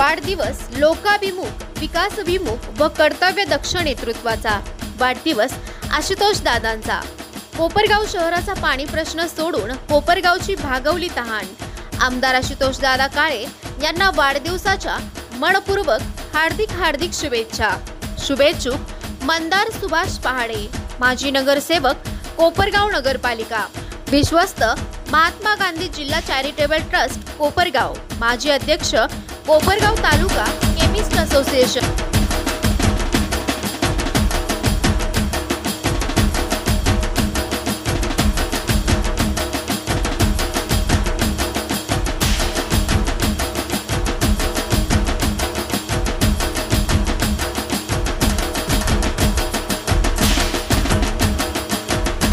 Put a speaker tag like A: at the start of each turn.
A: वाढदिवस लोकाभिमुख, विकासभिमुख व कर्तव्यदक्ष नेतृत्वाचा। वाढदिवस आशुतोष दादांचा। कोपरगाव शहराचा पाणी प्रश्न सोडून कोपरगावची भागवली तहान। आमदार आशुतोष दादा काळे यांना वाढदिवसाच्या मनपूर्वक हार्दिक शुभेच्छा। शुभेच्छुक मंदार सुभाष पहाडे, माजी नगरसेवक कोपरगाव नगरपालिका, विश्वस्त महात्मा गांधी जिल्हा चॅरिटेबल ट्रस्ट कोपरगाव, माजी अध्यक्ष कोपरगाव तालुका केमिस्ट असोसिएशन।